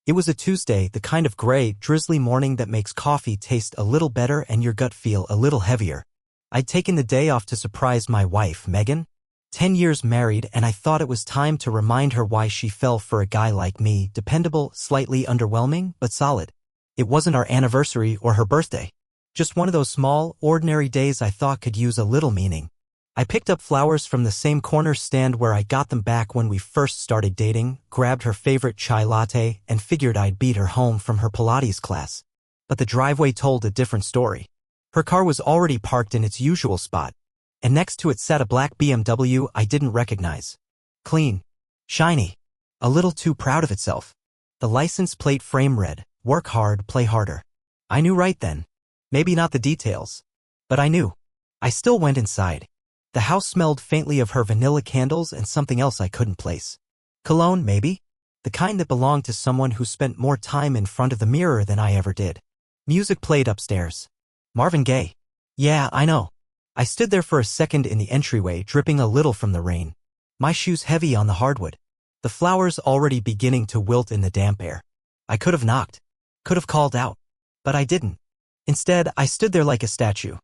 It was a Tuesday, the kind of gray, drizzly morning that makes coffee taste a little better and your gut feel a little heavier. I'd taken the day off to surprise my wife, Megan. 10 years married, and I thought it was time to remind her why she fell for a guy like me, dependable, slightly underwhelming, but solid. It wasn't our anniversary or her birthday. Just one of those small, ordinary days I thought could use a little meaning. I picked up flowers from the same corner stand where I got them back when we first started dating, grabbed her favorite chai latte, and figured I'd beat her home from her Pilates class. But the driveway told a different story. Her car was already parked in its usual spot, and next to it sat a black BMW I didn't recognize. Clean. Shiny. A little too proud of itself. The license plate frame read, "Work hard, play harder." I knew right then. Maybe not the details, but I knew. I still went inside. The house smelled faintly of her vanilla candles and something else I couldn't place. Cologne, maybe? The kind that belonged to someone who spent more time in front of the mirror than I ever did. Music played upstairs. Marvin Gaye. Yeah, I know. I stood there for a second in the entryway, dripping a little from the rain. My shoes heavy on the hardwood. The flowers already beginning to wilt in the damp air. I could have knocked. Could have called out. But I didn't. Instead, I stood there like a statue,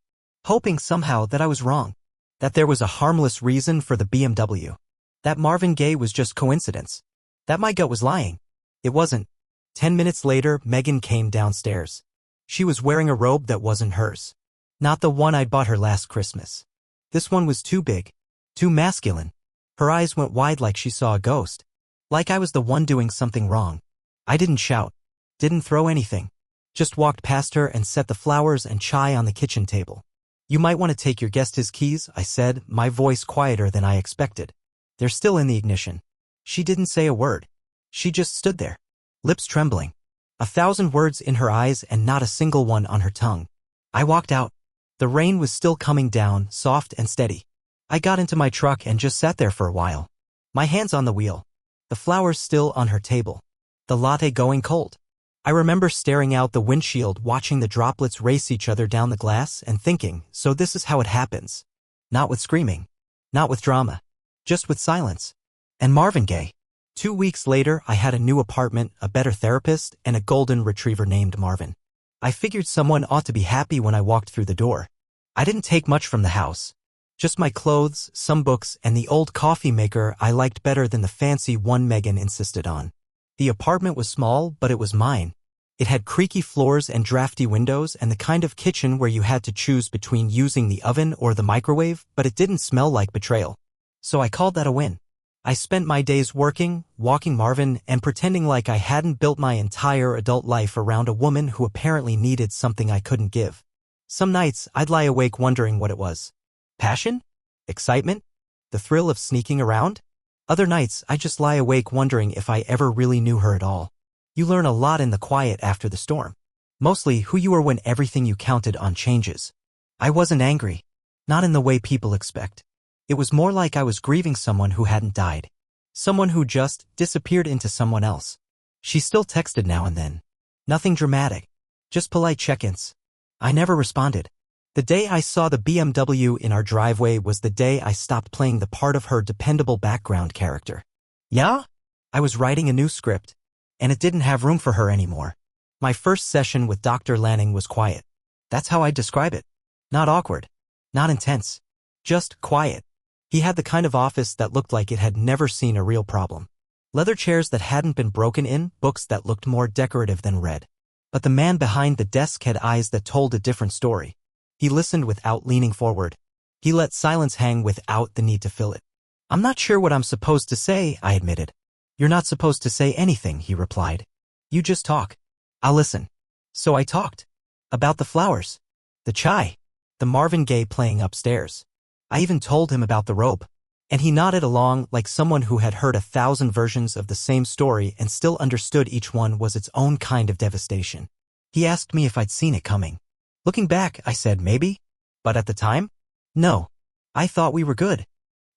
hoping somehow that I was wrong. That there was a harmless reason for the BMW. That Marvin Gaye was just coincidence. That my gut was lying. It wasn't. 10 minutes later, Megan came downstairs. She was wearing a robe that wasn't hers. Not the one I'd bought her last Christmas. This one was too big. Too masculine. Her eyes went wide like she saw a ghost. Like I was the one doing something wrong. I didn't shout. Didn't throw anything. Just walked past her and set the flowers and chai on the kitchen table. "You might want to take your guest his keys," I said, my voice quieter than I expected. "They're still in the ignition." She didn't say a word. She just stood there, lips trembling. 1,000 words in her eyes and not a single one on her tongue. I walked out. The rain was still coming down, soft and steady. I got into my truck and just sat there for a while. My hands on the wheel. The flowers still on her table. The latte going cold. I remember staring out the windshield, watching the droplets race each other down the glass and thinking, so this is how it happens. Not with screaming. Not with drama. Just with silence. And Marvin Gaye. 2 weeks later, I had a new apartment, a better therapist, and a golden retriever named Marvin. I figured someone ought to be happy when I walked through the door. I didn't take much from the house. Just my clothes, some books, and the old coffee maker I liked better than the fancy one Megan insisted on. The apartment was small, but it was mine. It had creaky floors and drafty windows and the kind of kitchen where you had to choose between using the oven or the microwave, but it didn't smell like betrayal. So I called that a win. I spent my days working, walking Marvin, and pretending like I hadn't built my entire adult life around a woman who apparently needed something I couldn't give. Some nights, I'd lie awake wondering what it was. Passion? Excitement? The thrill of sneaking around? Other nights, I'd just lie awake wondering if I ever really knew her at all. You learn a lot in the quiet after the storm. Mostly who you are when everything you counted on changes. I wasn't angry. Not in the way people expect. It was more like I was grieving someone who hadn't died. Someone who just disappeared into someone else. She still texted now and then. Nothing dramatic. Just polite check-ins. I never responded. The day I saw the BMW in our driveway was the day I stopped playing the part of her dependable background character. Yeah? I was writing a new script, and it didn't have room for her anymore. My first session with Dr. Lanning was quiet. That's how I'd describe it. Not awkward. Not intense. Just quiet. He had the kind of office that looked like it had never seen a real problem. Leather chairs that hadn't been broken in, books that looked more decorative than read. But the man behind the desk had eyes that told a different story. He listened without leaning forward. He let silence hang without the need to fill it. "I'm not sure what I'm supposed to say," I admitted. "You're not supposed to say anything," he replied. "You just talk. I'll listen." So I talked. About the flowers. The chai. The Marvin Gaye playing upstairs. I even told him about the robe. And he nodded along like someone who had heard 1,000 versions of the same story and still understood each one was its own kind of devastation. He asked me if I'd seen it coming. Looking back, I said maybe. But at the time? No. I thought we were good.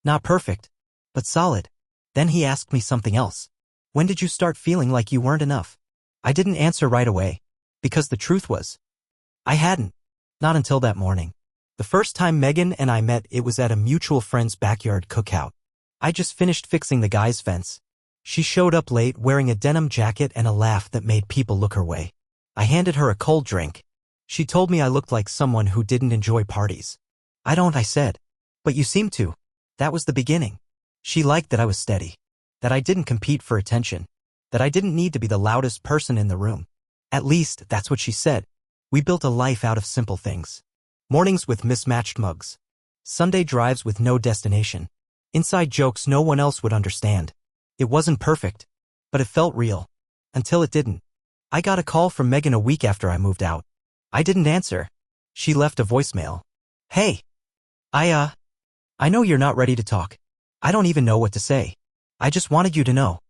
Not perfect. But solid. Then he asked me something else. "When did you start feeling like you weren't enough?" I didn't answer right away. Because the truth was, I hadn't. Not until that morning. The first time Megan and I met, it was at a mutual friend's backyard cookout. I just finished fixing the guy's fence. She showed up late wearing a denim jacket and a laugh that made people look her way. I handed her a cold drink. She told me I looked like someone who didn't enjoy parties. I don't, I said. But you seem to. That was the beginning. She liked that I was steady. That I didn't compete for attention. That I didn't need to be the loudest person in the room. At least, that's what she said. We built a life out of simple things. Mornings with mismatched mugs. Sunday drives with no destination. Inside jokes no one else would understand. It wasn't perfect, but it felt real. Until it didn't. I got a call from Megan a week after I moved out. I didn't answer. She left a voicemail. Hey. I know you're not ready to talk. I don't even know what to say. I just wanted you to know.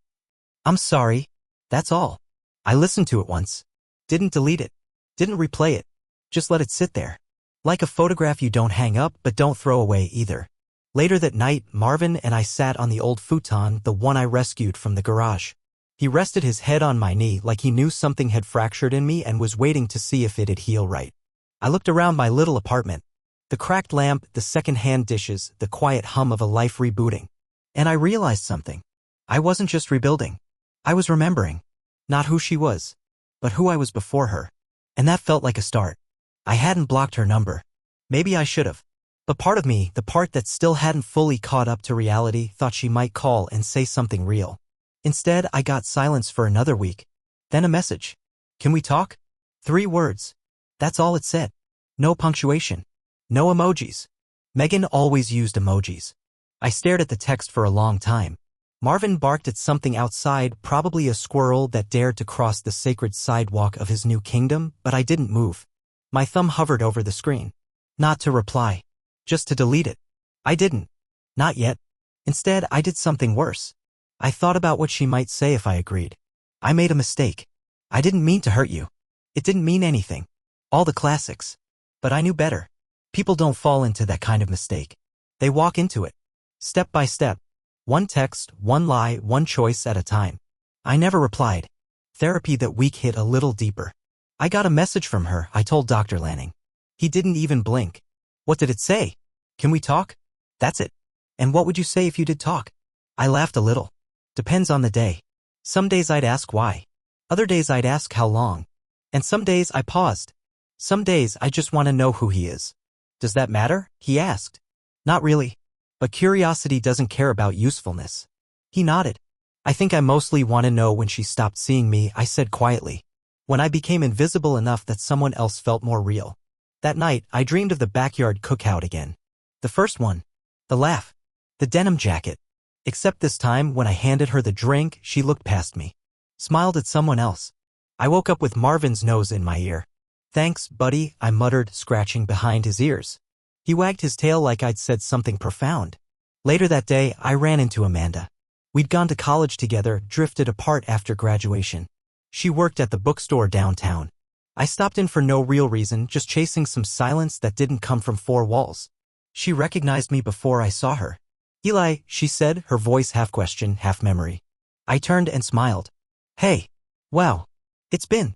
I'm sorry. That's all. I listened to it once. Didn't delete it. Didn't replay it. Just let it sit there. Like a photograph you don't hang up but don't throw away either. Later that night, Marvin and I sat on the old futon, the one I rescued from the garage. He rested his head on my knee like he knew something had fractured in me and was waiting to see if it'd heal right. I looked around my little apartment. The cracked lamp, the second-hand dishes, the quiet hum of a life rebooting. And I realized something. I wasn't just rebuilding. I was remembering. Not who she was, but who I was before her. And that felt like a start. I hadn't blocked her number. Maybe I should have. But part of me, the part that still hadn't fully caught up to reality, thought she might call and say something real. Instead, I got silence for another week. Then a message. Can we talk? 3 words. That's all it said. No punctuation. No emojis. Megan always used emojis. I stared at the text for a long time. Marvin barked at something outside, probably a squirrel that dared to cross the sacred sidewalk of his new kingdom, but I didn't move. My thumb hovered over the screen. Not to reply. Just to delete it. I didn't. Not yet. Instead, I did something worse. I thought about what she might say if I agreed. I made a mistake. I didn't mean to hurt you. It didn't mean anything. All the classics. But I knew better. People don't fall into that kind of mistake. They walk into it. Step by step. One text, one lie, one choice at a time. I never replied. Therapy that week hit a little deeper. I got a message from her, I told Dr. Lanning. He didn't even blink. What did it say? Can we talk? That's it. And what would you say if you did talk? I laughed a little. Depends on the day. Some days I'd ask why. Other days I'd ask how long. And some days I paused. Some days I just want to know who he is. Does that matter? He asked. Not really. But curiosity doesn't care about usefulness. He nodded. I think I mostly want to know when she stopped seeing me, I said quietly. When I became invisible enough that someone else felt more real. That night, I dreamed of the backyard cookout again. The first one. The laugh. The denim jacket. Except this time, when I handed her the drink, she looked past me. Smiled at someone else. I woke up with Marvin's nose in my ear. Thanks, buddy, I muttered, scratching behind his ears. He wagged his tail like I'd said something profound. Later that day, I ran into Amanda. We'd gone to college together, drifted apart after graduation. She worked at the bookstore downtown. I stopped in for no real reason, just chasing some silence that didn't come from 4 walls. She recognized me before I saw her. Eli, she said, her voice half question, half memory. I turned and smiled. Hey. Wow. It's been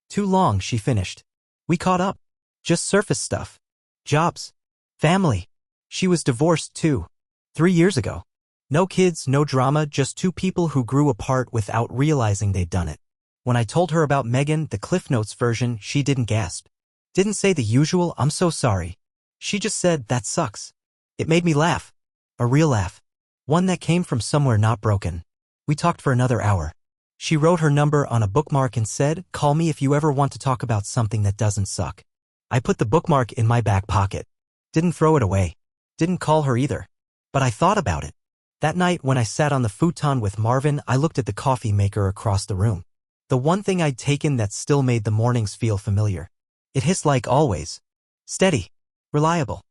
too long, she finished. We caught up. Just surface stuff. Jobs. Family. She was divorced too. 3 years ago. No kids, no drama, just 2 people who grew apart without realizing they'd done it. When I told her about Megan, the Cliff Notes version, she didn't gasp. Didn't say the usual, I'm so sorry. She just said, that sucks. It made me laugh. A real laugh. One that came from somewhere not broken. We talked for another hour. She wrote her number on a bookmark and said, call me if you ever want to talk about something that doesn't suck. I put the bookmark in my back pocket. Didn't throw it away. Didn't call her either. But I thought about it. That night when I sat on the futon with Marvin, I looked at the coffee maker across the room. The one thing I'd taken that still made the mornings feel familiar. It hissed like always. Steady. Reliable.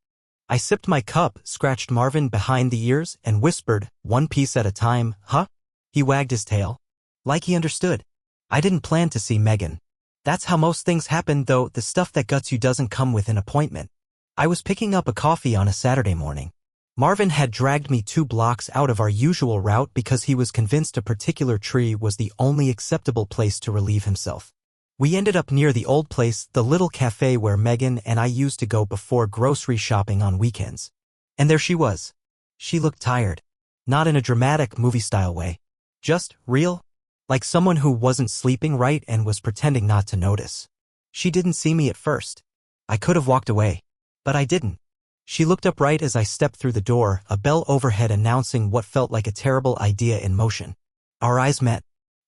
I sipped my cup, scratched Marvin behind the ears, and whispered, 1 piece at a time, huh? He wagged his tail. Like he understood. I didn't plan to see Megan. That's how most things happen, though. The stuff that guts you doesn't come with an appointment. I was picking up a coffee on a Saturday morning. Marvin had dragged me 2 blocks out of our usual route because he was convinced a particular tree was the only acceptable place to relieve himself. We ended up near the old place, the little cafe where Megan and I used to go before grocery shopping on weekends. And there she was. She looked tired. Not in a dramatic movie-style way. Just real? Like someone who wasn't sleeping right and was pretending not to notice. She didn't see me at first. I could have walked away. But I didn't. She looked up right as I stepped through the door, a bell overhead announcing what felt like a terrible idea in motion. Our eyes met.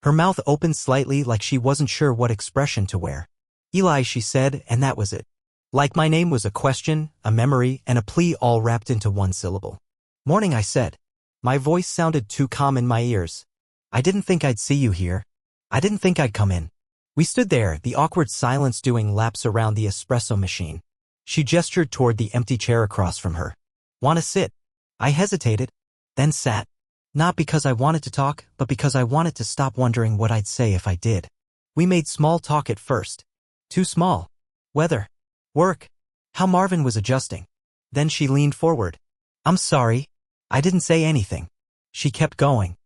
Her mouth opened slightly like she wasn't sure what expression to wear. Eli, she said, and that was it. Like my name was a question, a memory, and a plea all wrapped into one syllable. Morning, I said. My voice sounded too calm in my ears. I didn't think I'd see you here. I didn't think I'd come in. We stood there, the awkward silence doing laps around the espresso machine. She gestured toward the empty chair across from her. Want to sit? I hesitated, then sat. Not because I wanted to talk, but because I wanted to stop wondering what I'd say if I did. We made small talk at first. Too small. Weather. Work. How Marvin was adjusting. Then she leaned forward. I'm sorry. I didn't say anything. She kept going.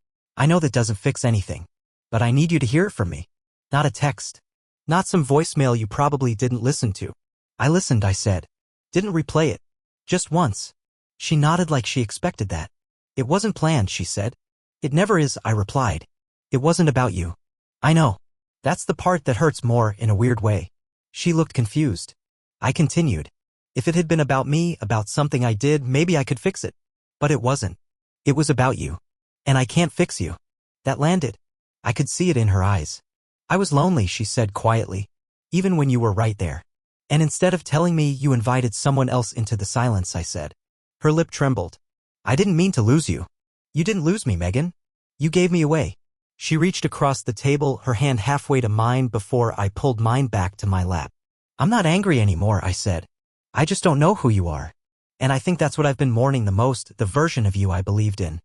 I know that doesn't fix anything. But I need you to hear it from me. Not a text. Not some voicemail you probably didn't listen to. I listened, I said. Didn't replay it. Just once. She nodded like she expected that. It wasn't planned, she said. It never is, I replied. It wasn't about you. I know. That's the part that hurts more in a weird way. She looked confused. I continued. If it had been about me, about something I did, maybe I could fix it. But it wasn't. It was about you. And I can't fix you. That landed. I could see it in her eyes. I was lonely, she said quietly. Even when you were right there. And instead of telling me you invited someone else into the silence, I said. Her lip trembled. I didn't mean to lose you. You didn't lose me, Megan. You gave me away. She reached across the table, her hand halfway to mine before I pulled mine back to my lap. I'm not angry anymore, I said. I just don't know who you are. And I think that's what I've been mourning the most, the version of you I believed in.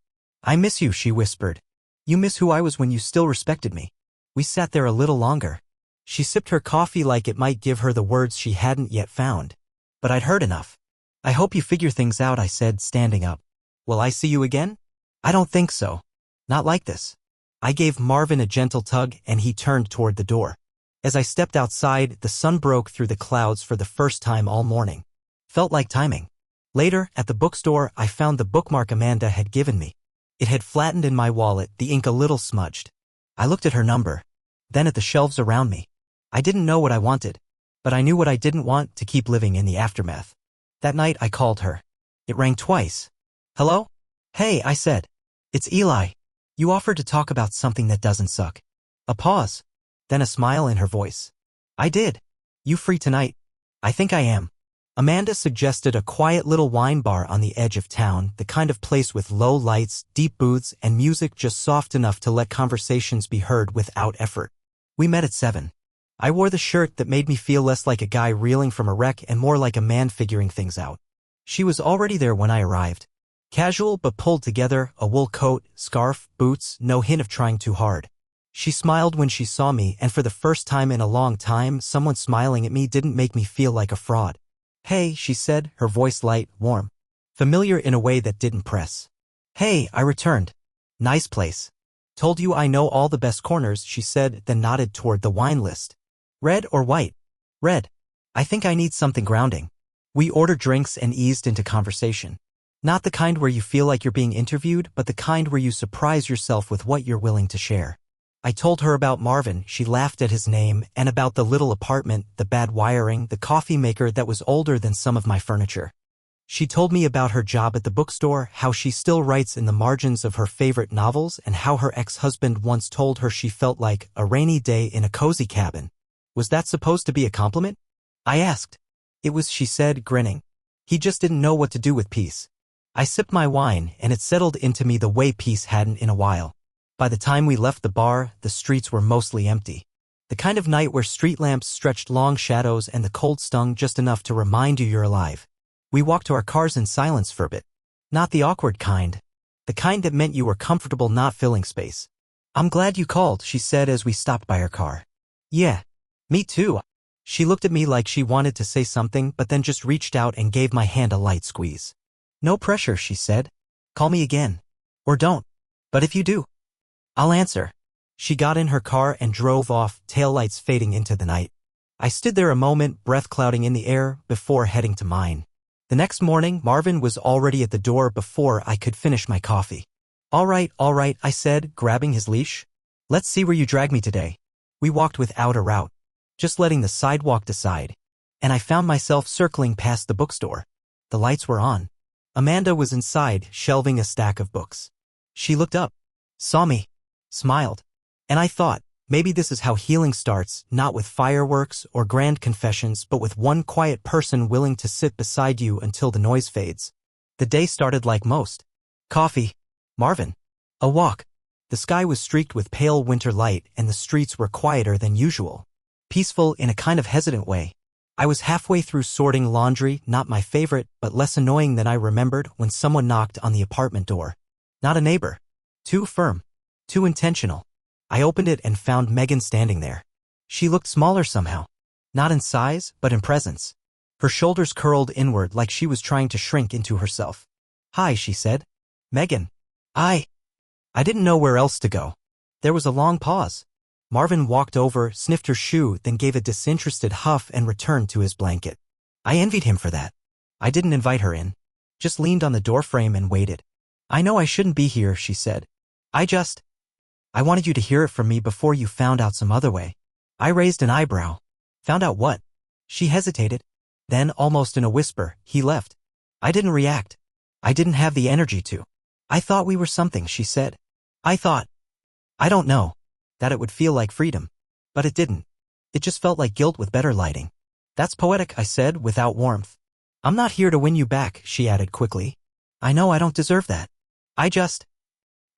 I miss you, she whispered. You miss who I was when you still respected me. We sat there a little longer. She sipped her coffee like it might give her the words she hadn't yet found. But I'd heard enough. I hope you figure things out, I said, standing up. Will I see you again? I don't think so. Not like this. I gave Marvin a gentle tug and he turned toward the door. As I stepped outside, the sun broke through the clouds for the first time all morning. Felt like timing. Later, at the bookstore, I found the bookmark Amanda had given me. It had flattened in my wallet, the ink a little smudged. I looked at her number. Then at the shelves around me. I didn't know what I wanted. But I knew what I didn't want, to keep living in the aftermath. That night I called her. It rang twice. Hello? Hey, I said. It's Eli. You offered to talk about something that doesn't suck. A pause. Then a smile in her voice. I did. You free tonight? I think I am. Amanda suggested a quiet little wine bar on the edge of town, the kind of place with low lights, deep booths, and music just soft enough to let conversations be heard without effort. We met at 7. I wore the shirt that made me feel less like a guy reeling from a wreck and more like a man figuring things out. She was already there when I arrived. Casual but pulled together, a wool coat, scarf, boots, no hint of trying too hard. She smiled when she saw me, and for the first time in a long time, someone smiling at me didn't make me feel like a fraud. Hey, she said, her voice light, warm. Familiar in a way that didn't press. Hey, I returned. Nice place. Told you I know all the best corners, she said, then nodded toward the wine list. Red or white? Red. I think I need something grounding. We ordered drinks and eased into conversation. Not the kind where you feel like you're being interviewed, but the kind where you surprise yourself with what you're willing to share. I told her about Marvin, she laughed at his name, and about the little apartment, the bad wiring, the coffee maker that was older than some of my furniture. She told me about her job at the bookstore, how she still writes in the margins of her favorite novels, and how her ex-husband once told her she felt like a rainy day in a cozy cabin. Was that supposed to be a compliment? I asked. It was, she said, grinning. He just didn't know what to do with peace. I sipped my wine, and it settled into me the way peace hadn't in a while. By the time we left the bar, the streets were mostly empty. The kind of night where street lamps stretched long shadows and the cold stung just enough to remind you you're alive. We walked to our cars in silence for a bit. Not the awkward kind. The kind that meant you were comfortable not filling space. I'm glad you called, she said as we stopped by her car. Yeah. Me too. She looked at me like she wanted to say something but then just reached out and gave my hand a light squeeze. No pressure, she said. Call me again. Or don't. But if you do, I'll answer. She got in her car and drove off, taillights fading into the night. I stood there a moment, breath clouding in the air, before heading to mine. The next morning, Marvin was already at the door before I could finish my coffee. All right, I said, grabbing his leash. Let's see where you drag me today. We walked without a route, just letting the sidewalk decide. And I found myself circling past the bookstore. The lights were on. Amanda was inside, shelving a stack of books. She looked up, saw me, smiled. And I thought, maybe this is how healing starts, not with fireworks or grand confessions, but with one quiet person willing to sit beside you until the noise fades. The day started like most. Coffee. Marvin. A walk. The sky was streaked with pale winter light and the streets were quieter than usual. Peaceful in a kind of hesitant way. I was halfway through sorting laundry, not my favorite, but less annoying than I remembered, when someone knocked on the apartment door. Not a neighbor. Too firm. Too intentional. I opened it and found Megan standing there. She looked smaller somehow. Not in size, but in presence. Her shoulders curled inward like she was trying to shrink into herself. "Hi," she said. "Megan." I didn't know where else to go. There was a long pause. Marvin walked over, sniffed her shoe, then gave a disinterested huff and returned to his blanket. I envied him for that. I didn't invite her in. Just leaned on the doorframe and waited. "I know I shouldn't be here," she said. I wanted you to hear it from me before you found out some other way." I raised an eyebrow. "Found out what?" She hesitated. Then, almost in a whisper, "He left." I didn't react. I didn't have the energy to. "I thought we were something," she said. I don't know, that it would feel like freedom. But it didn't. It just felt like guilt with better lighting. "That's poetic," I said, without warmth. "I'm not here to win you back," she added quickly. "I know I don't deserve that. I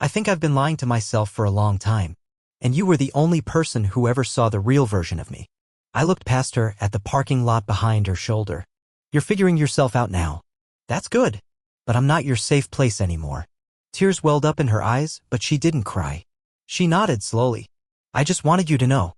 think I've been lying to myself for a long time. And you were the only person who ever saw the real version of me." I looked past her at the parking lot behind her shoulder. "You're figuring yourself out now. That's good. But I'm not your safe place anymore." Tears welled up in her eyes, but she didn't cry. She nodded slowly. "I just wanted you to know.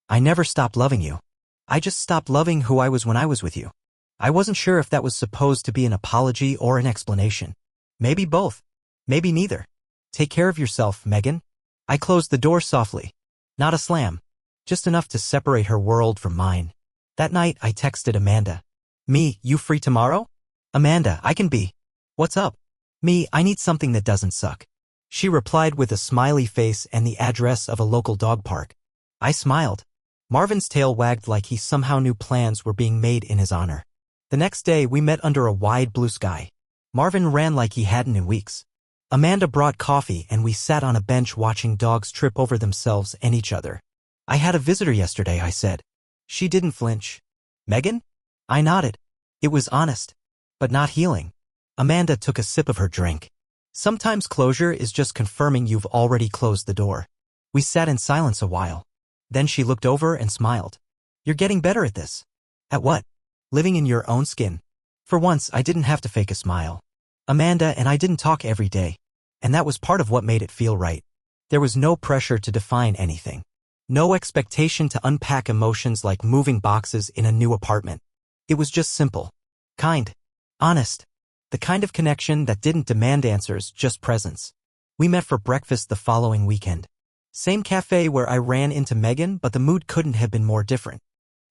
I never stopped loving you. I just stopped loving who I was when I was with you." I wasn't sure if that was supposed to be an apology or an explanation. Maybe both. Maybe neither. "Take care of yourself, Megan." I closed the door softly. Not a slam. Just enough to separate her world from mine. That night, I texted Amanda. "Me, you free tomorrow?" "Amanda, I can be." "What's up?" "Me, I need something that doesn't suck." She replied with a smiley face and the address of a local dog park. I smiled. Marvin's tail wagged like he somehow knew plans were being made in his honor. The next day, we met under a wide blue sky. Marvin ran like he hadn't in weeks. Amanda brought coffee and we sat on a bench watching dogs trip over themselves and each other. "I had a visitor yesterday," I said. She didn't flinch. "Megan?" I nodded. It was honest, but not healing. Amanda took a sip of her drink. Sometimes closure is just confirming you've already closed the door. We sat in silence a while. Then she looked over and smiled. "You're getting better at this." "At what?" "Living in your own skin." For once, I didn't have to fake a smile. Amanda and I didn't talk every day, and that was part of what made it feel right. There was no pressure to define anything. No expectation to unpack emotions like moving boxes in a new apartment. It was just simple. Kind. Honest. The kind of connection that didn't demand answers, just presence. We met for breakfast the following weekend. Same cafe where I ran into Megan, but the mood couldn't have been more different.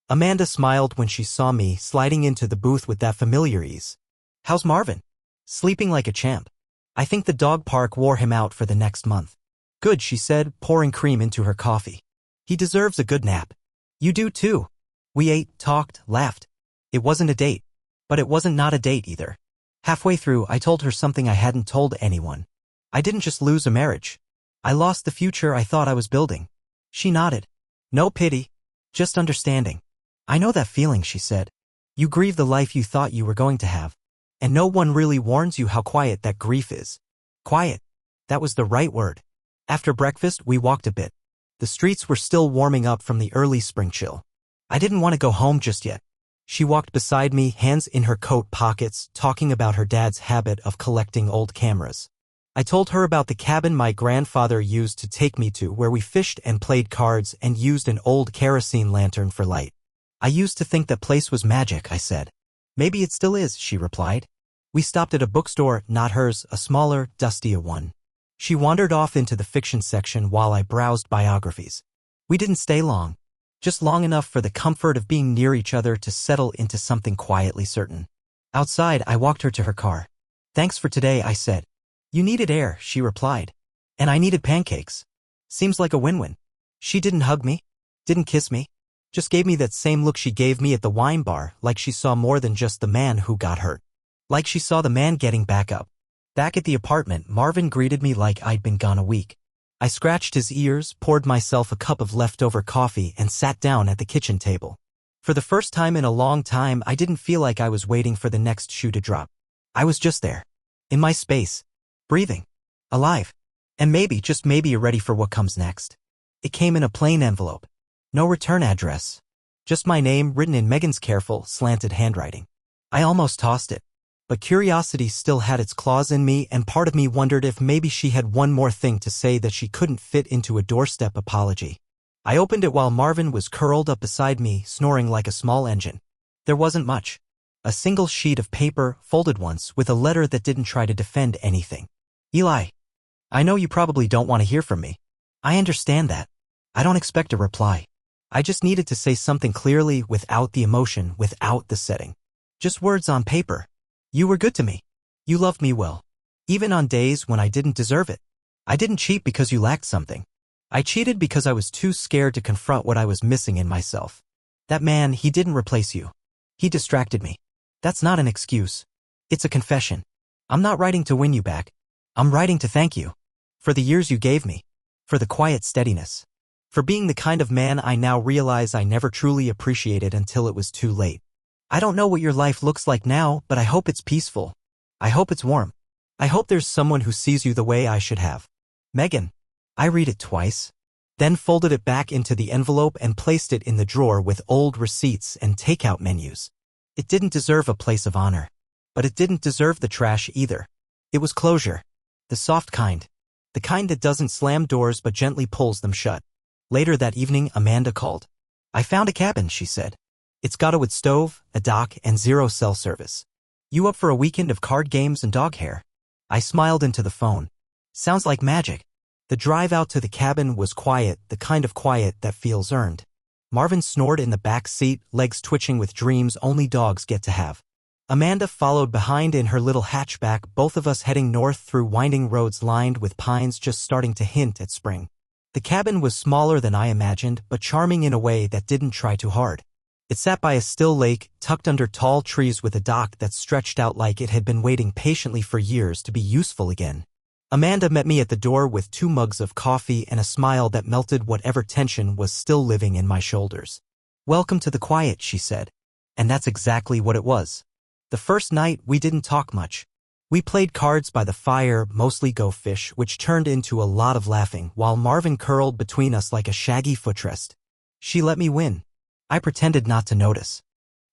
Amanda smiled when she saw me sliding into the booth with that familiar ease. "How's Marvin?" "Sleeping like a champ. I think the dog park wore him out for the next month." "Good," she said, pouring cream into her coffee. "He deserves a good nap." "You do too." We ate, talked, laughed. It wasn't a date, but it wasn't not a date either. Halfway through, I told her something I hadn't told anyone. I didn't just lose a marriage. I lost the future I thought I was building. She nodded. "No pity, just understanding." "I know that feeling," she said. "You grieve the life you thought you were going to have. And no one really warns you how quiet that grief is." Quiet. That was the right word. After breakfast, we walked a bit. The streets were still warming up from the early spring chill. I didn't want to go home just yet. She walked beside me, hands in her coat pockets, talking about her dad's habit of collecting old cameras. I told her about the cabin my grandfather used to take me to, where we fished and played cards and used an old kerosene lantern for light. "I used to think that place was magic," I said. "Maybe it still is," she replied. We stopped at a bookstore, not hers, a smaller, dustier one. She wandered off into the fiction section while I browsed biographies. We didn't stay long. Just long enough for the comfort of being near each other to settle into something quietly certain. Outside, I walked her to her car. "Thanks for today," I said. You needed air, she replied. And I needed pancakes. Seems like a win-win. She didn't hug me, didn't kiss me, just gave me that same look she gave me at the wine bar, like she saw more than just the man who got hurt. Like she saw the man getting back up. Back at the apartment, Marvin greeted me like I'd been gone a week. I scratched his ears, poured myself a cup of leftover coffee, and sat down at the kitchen table. For the first time in a long time, I didn't feel like I was waiting for the next shoe to drop. I was just there. In my space. Breathing. Alive. And maybe, just maybe, ready for what comes next. It came in a plain envelope. No return address. Just my name written in Megan's careful, slanted handwriting. I almost tossed it. But curiosity still had its claws in me, and part of me wondered if maybe she had one more thing to say that she couldn't fit into a doorstep apology. I opened it while Marvin was curled up beside me, snoring like a small engine. There wasn't much. A single sheet of paper, folded once, with a letter that didn't try to defend anything. Eli. I know you probably don't want to hear from me. I understand that. I don't expect a reply. I just needed to say something clearly, without the emotion, without the setting. Just words on paper. You were good to me. You loved me well. Even on days when I didn't deserve it. I didn't cheat because you lacked something. I cheated because I was too scared to confront what I was missing in myself. That man, he didn't replace you. He distracted me. That's not an excuse. It's a confession. I'm not writing to win you back. I'm writing to thank you. For the years you gave me. For the quiet steadiness. For being the kind of man I now realize I never truly appreciated until it was too late. I don't know what your life looks like now, but I hope it's peaceful. I hope it's warm. I hope there's someone who sees you the way I should have. Megan. I read it twice. Then folded it back into the envelope and placed it in the drawer with old receipts and takeout menus. It didn't deserve a place of honor. But it didn't deserve the trash either. It was closure. The soft kind. The kind that doesn't slam doors but gently pulls them shut. Later that evening, Amanda called. I found a cabin, she said. It's got a wood stove, a dock, and 0 cell service. You up for a weekend of card games and dog hair? I smiled into the phone. Sounds like magic. The drive out to the cabin was quiet, the kind of quiet that feels earned. Marvin snored in the back seat, legs twitching with dreams only dogs get to have. Amanda followed behind in her little hatchback, both of us heading north through winding roads lined with pines just starting to hint at spring. The cabin was smaller than I imagined, but charming in a way that didn't try too hard. It sat by a still lake, tucked under tall trees with a dock that stretched out like it had been waiting patiently for years to be useful again. Amanda met me at the door with 2 mugs of coffee and a smile that melted whatever tension was still living in my shoulders. Welcome to the quiet, she said. And that's exactly what it was. The first night, we didn't talk much. We played cards by the fire, mostly Go Fish, which turned into a lot of laughing, while Marvin curled between us like a shaggy footrest. She let me win. I pretended not to notice.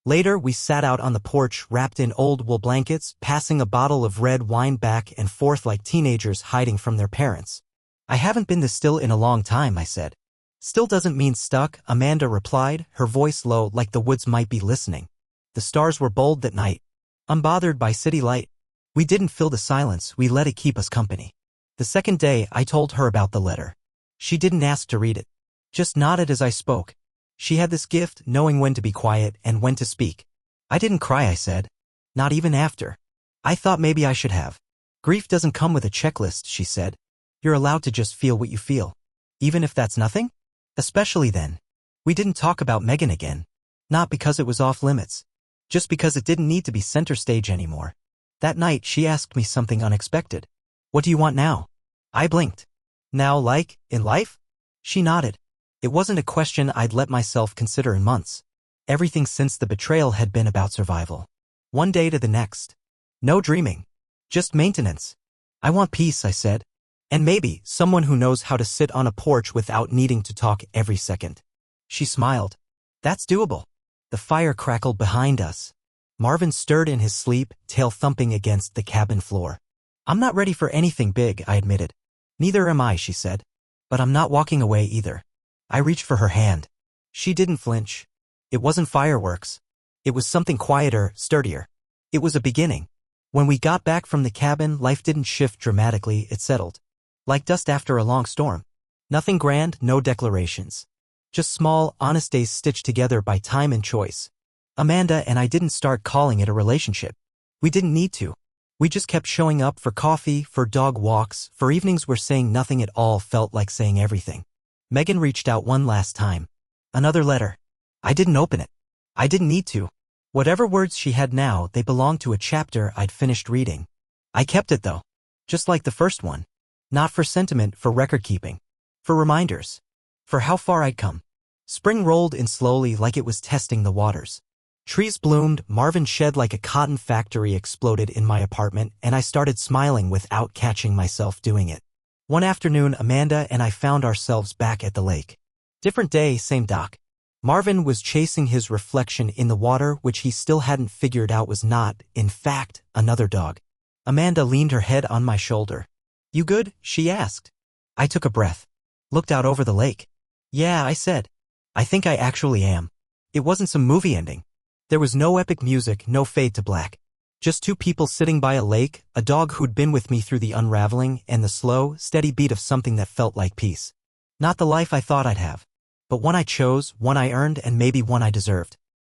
Later, we sat out on the porch, wrapped in old wool blankets, passing a bottle of red wine back and forth like teenagers hiding from their parents. I haven't been this still in a long time, I said. Still doesn't mean stuck, Amanda replied, her voice low like the woods might be listening. The stars were bold that night. Unbothered by city light. We didn't fill the silence, we let it keep us company. The second day, I told her about the letter. She didn't ask to read it. Just nodded as I spoke. She had this gift, knowing when to be quiet and when to speak. I didn't cry, I said. Not even after. I thought maybe I should have. Grief doesn't come with a checklist, she said. You're allowed to just feel what you feel. Even if that's nothing? Especially then. We didn't talk about Megan again. Not because it was off limits. Just because it didn't need to be center stage anymore. That night, she asked me something unexpected. What do you want now? I blinked. Now, like, in life? She nodded. It wasn't a question I'd let myself consider in months. Everything since the betrayal had been about survival. One day to the next. No dreaming. Just maintenance. I want peace, I said. And maybe someone who knows how to sit on a porch without needing to talk every second. She smiled. That's doable. The fire crackled behind us. Marvin stirred in his sleep, tail thumping against the cabin floor. I'm not ready for anything big, I admitted. Neither am I, she said. But I'm not walking away either. I reached for her hand. She didn't flinch. It wasn't fireworks. It was something quieter, sturdier. It was a beginning. When we got back from the cabin, life didn't shift dramatically, it settled. Like dust after a long storm. Nothing grand, no declarations. Just small, honest days stitched together by time and choice. Amanda and I didn't start calling it a relationship. We didn't need to. We just kept showing up for coffee, for dog walks, for evenings where saying nothing at all felt like saying everything. Megan reached out one last time. Another letter. I didn't open it. I didn't need to. Whatever words she had now, they belonged to a chapter I'd finished reading. I kept it though. Just like the first one. Not for sentiment, for record-keeping. For reminders. For how far I'd come. Spring rolled in slowly like it was testing the waters. Trees bloomed, Marvin shed like a cotton factory exploded in my apartment, and I started smiling without catching myself doing it. One afternoon, Amanda and I found ourselves back at the lake. Different day, same dock. Marvin was chasing his reflection in the water, which he still hadn't figured out was not, in fact, another dog. Amanda leaned her head on my shoulder. You good? She asked. I took a breath. Looked out over the lake. Yeah, I said. I think I actually am. It wasn't some movie ending. There was no epic music, no fade to black. Just two people sitting by a lake, a dog who'd been with me through the unraveling, and the slow, steady beat of something that felt like peace. Not the life I thought I'd have. But one I chose, one I earned, and maybe one I deserved.